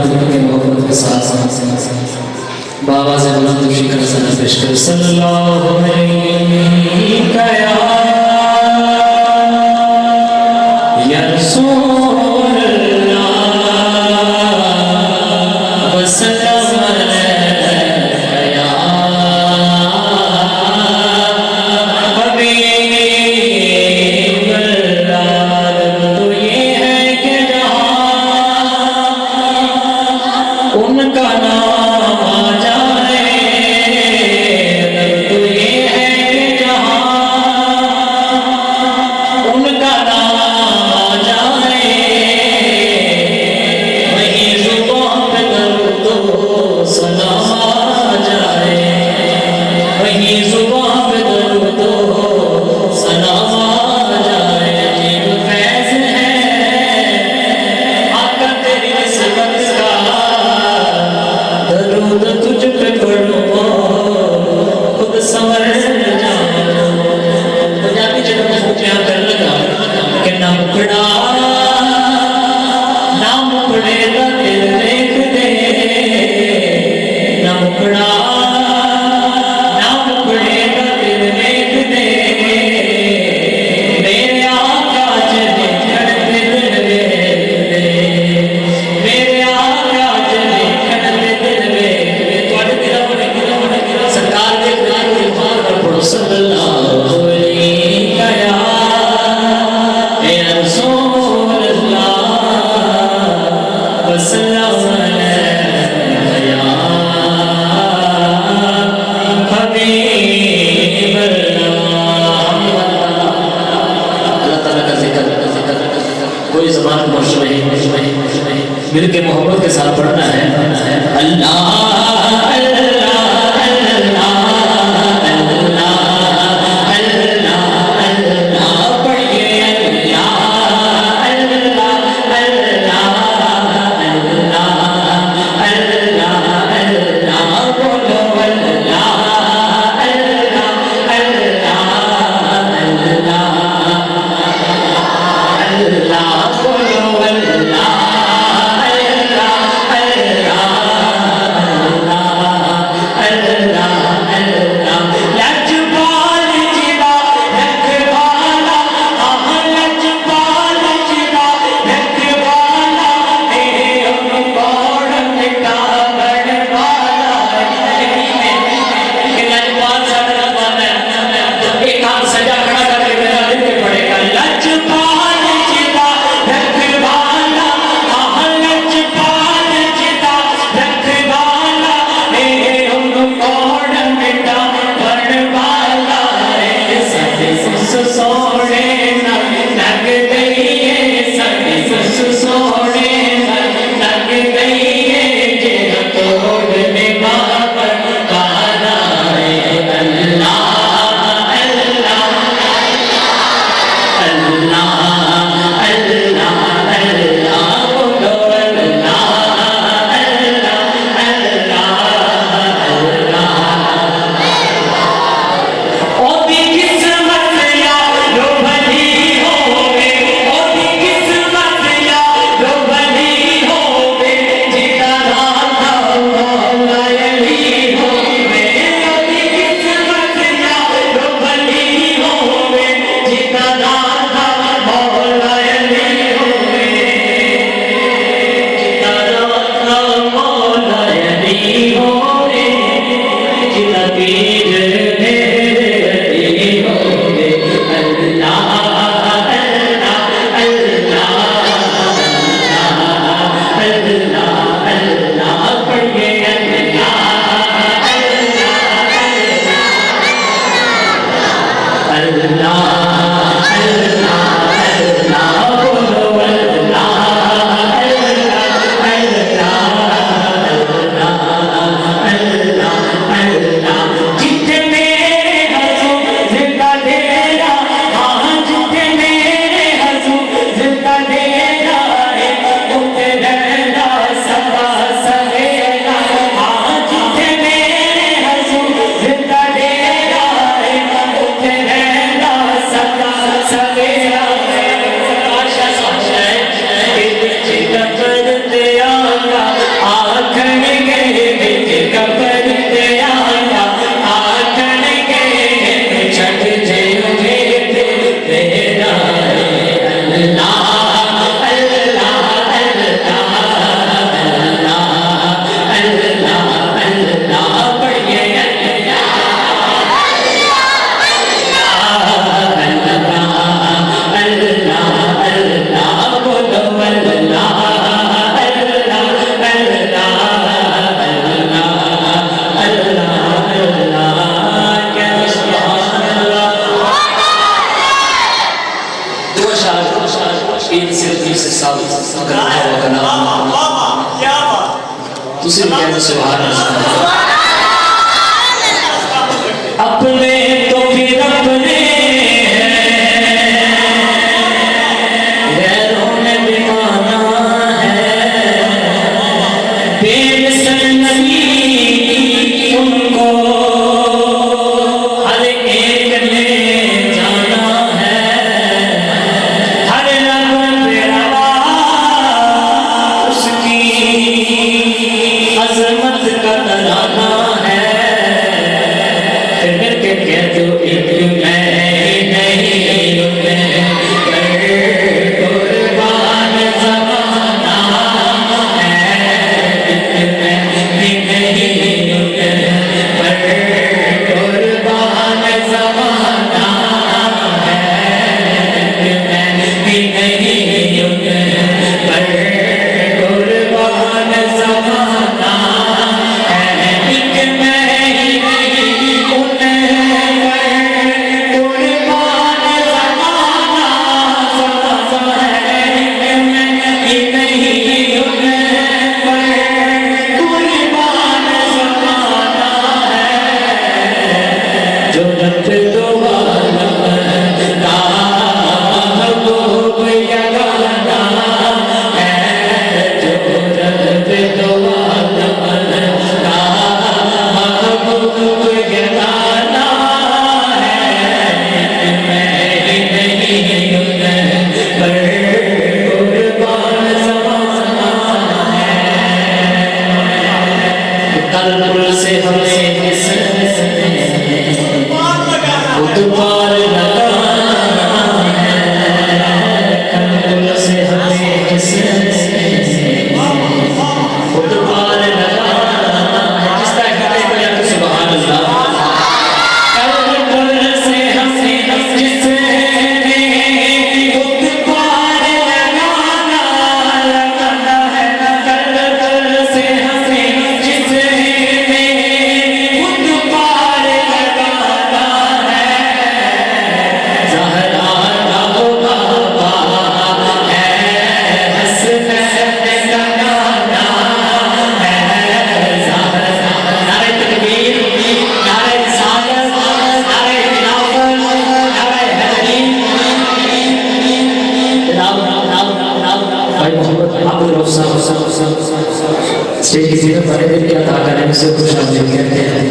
के मोहब्बत के साथ बाबा से बुलंद शिखर सना पेश कर सल्लल्लाहु अलैहि या रसूल अल्लाह वसल्लम उनका नाम आ जाए तो ये है कि जहाँ उनका नाम आ जाए वहीं जुबान पे दर्द सलाम आ जाए वहीं जुबान पे दर्द सलाम आ जाए अजीब फैज़ है आका तेरी निस्बत का दरूद तुझ पे पढ़ो खुद संवर जाओ। पंजाबी च पूछया कर लगा कि ना मुकड़ा दा दिल देख दे ना मुकड़ा दा दिल देख दे मेरे आका च देखण ते दिल देख दे मेरे आका च देखण ते दिल देख दे तुहाडे दिल बने सरकार दे गुलाम दी बात पर पढ़ो सल्लल्लाहु अलैहि या रसूल अल्लाह वसल्लम या हबीब अल्लाह। अल्लाह ताला का जिक्र कोई ज़बान मुश्किल नहीं मिल के मोहब्बत के साथ पढ़ना है अल्लाह अपने तो फिर अपने गैरों ने भी माना है, बेमिसली उनको हर एक ने जाना है, हर रब पे रवा उसकी अजमत का तराना है। फिर मिलके कह दो एक मैं नहीं कुर्बान ज़माना है, मैं नहीं पर कुर्बान ज़माना है, मैं नहीं पर कुर्बान ज़माना है। एक मैं ही नहीं से हमें पार लगाना है, से हमें पार लगाना है। किस तरह सुभान अल्लाह। से हमें पार लगाना है, से हमें स्टेज किसी ने बड़े दिन क्या था करने से खुश आमदीद कहते हैं।